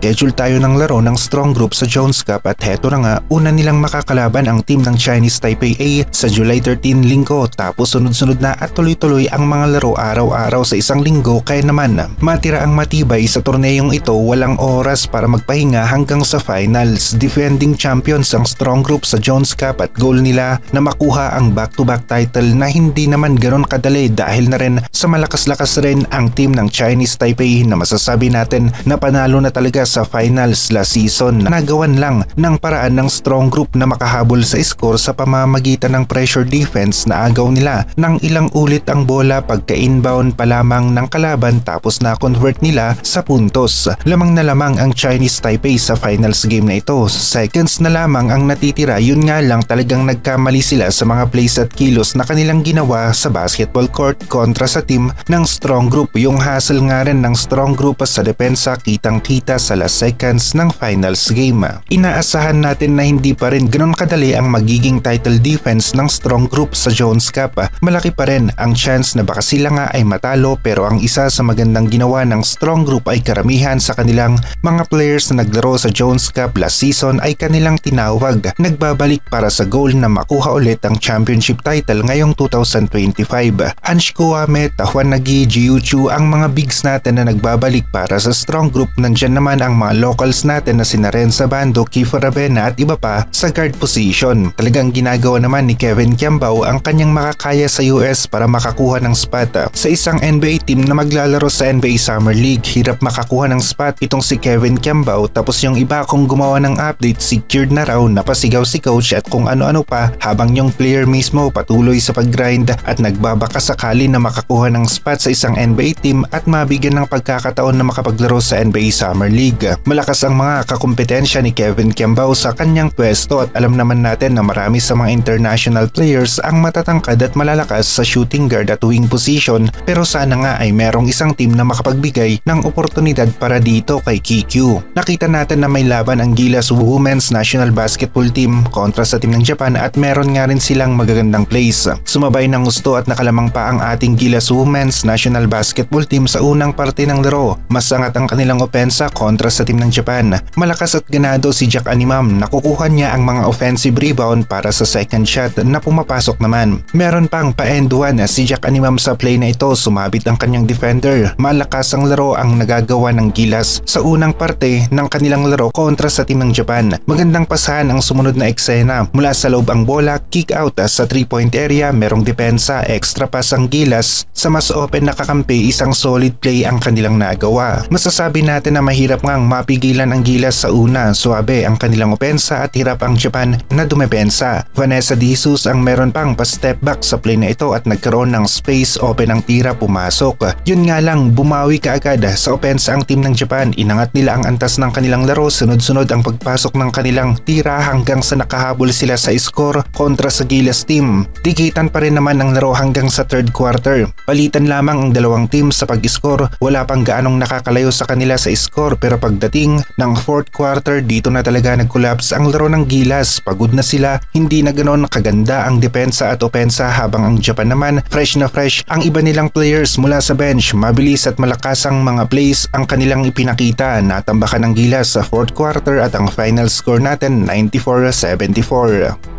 nag-schedule tayo ng laro ng strong group sa Jones Cup at heto na nga, una nilang makakalaban ang team ng Chinese Taipei A sa July 13 linggo, tapos sunod-sunod na at tuloy-tuloy ang mga laro araw-araw sa isang linggo, kaya naman matira ang matibay sa torneyong ito, walang oras para magpahinga hanggang sa finals. Defending champions ang strong group sa Jones Cup at goal nila na makuha ang back-to-back title na hindi naman ganon kadali dahil na rin sa malakas-lakas rin ang team ng Chinese Taipei na masasabi natin na panalo na talaga sa finals last season. Nagawan lang ng paraan ng strong group na makahabol sa score sa pamamagitan ng pressure defense na agaw nila ng ilang ulit ang bola pagka-inbound pa lamang ng kalaban, tapos na-convert nila sa puntos. Lamang na lamang ang Chinese Taipei sa finals game na ito. Seconds na lamang ang natitira, yun nga lang talagang nagkamali sila sa mga plays at kilos na kanilang ginawa sa basketball court kontra sa team ng strong group. Yung hustle nga rin ng strong group sa depensa kitang-kita sa last seconds ng finals game. Inaasahan natin na hindi pa rin ganon kadali ang magiging title defense ng strong group sa Jones Cup. Malaki pa rin ang chance na baka sila nga ay matalo, pero ang isa sa magandang ginawa ng strong group ay karamihan sa kanilang mga players na naglaro sa Jones Cup last season ay kanilang tinawag nagbabalik para sa goal na makuha ulit ang championship title ngayong 2025. Anshko Amet, Juan Nagi, Jiuchu ang mga bigs natin na nagbabalik para sa strong group. Nandyan naman ang mga locals natin na sina Renza Bando, Kiefer Ravena at iba pa sa guard position. Talagang ginagawa naman ni Kevin Kiambao ang kanyang makakaya sa US para makakuha ng spot sa isang NBA team na maglalaro sa NBA Summer League. Hirap makakuha ng spot itong si Kevin Kiambao, tapos yung iba kung gumawa ng update secured na raw, napasigaw si coach at kung ano-ano pa, habang yung player mismo patuloy sa pag-grind at nagbabaka sakali na makakuha ng spot sa isang NBA team at mabigyan ng pagkakataon na makapaglaro sa NBA Summer League. Malakas ang mga kakumpetensya ni Kevin Kiambao sa kanyang pwesto at alam naman natin na marami sa mga international players ang matatangkad at malalakas sa shooting guard at wing position, pero sana nga ay merong isang team na makapagbigay ng oportunidad para dito kay KQ. Nakita natin na may laban ang Gilas Women's National Basketball Team kontra sa team ng Japan at meron nga rin silang magagandang plays. Sumabay ng gusto at nakalamang pa ang ating Gilas Women's National Basketball Team sa unang parte ng laro. Mas angat ang kanilang opensa kontra sa team ng Japan. Malakas at ganado si Jack Animam, nakukuha niya ang mga offensive rebound para sa second shot na pumapasok naman. Meron pang pa-end one si Jack Animam sa play na ito, sumabit ang kanyang defender. Malakas ang laro ang nagagawa ng Gilas sa unang parte ng kanilang laro kontra sa team ng Japan. Magandang pasahan ang sumunod na eksena. Mula sa loob ang bola, kick out sa 3-point area, merong depensa, extra pass ang Gilas. Sa mas open na kakampi, isang solid play ang kanilang nagawa. Masasabi natin na mahirap ngang mapigilan ang Gilas sa una. Suabe ang kanilang opensa at hirap ang Japan na dumepensa. Vanessa De Jesus ang meron pang pa-step back sa play na ito at nagkaroon ng space, open ang tira, pumasok. Yun nga lang, bumawi kaagad sa opensa ang team ng Japan. Inangat nila ang antas ng kanilang laro, sunod-sunod ang pagpasok ng kanilang tira hanggang sa nakahabol sila sa score kontra sa Gilas team. Dikitan pa rin naman ang laro hanggang sa third quarter. Palitan lamang ang dalawang team sa pag-score, wala pang gaanong nakakalayo sa kanila sa score, pero pagdating ng fourth quarter, dito na talaga nag-collapse ang laro ng Gilas. Pagod na sila, hindi na ganon kaganda ang depensa at opensa, habang ang Japan naman fresh na fresh ang iba nilang players mula sa bench. Mabilis at malakas ang mga plays ang kanilang ipinakita. Natambakan ng Gilas sa fourth quarter at ang final score natin 94-74.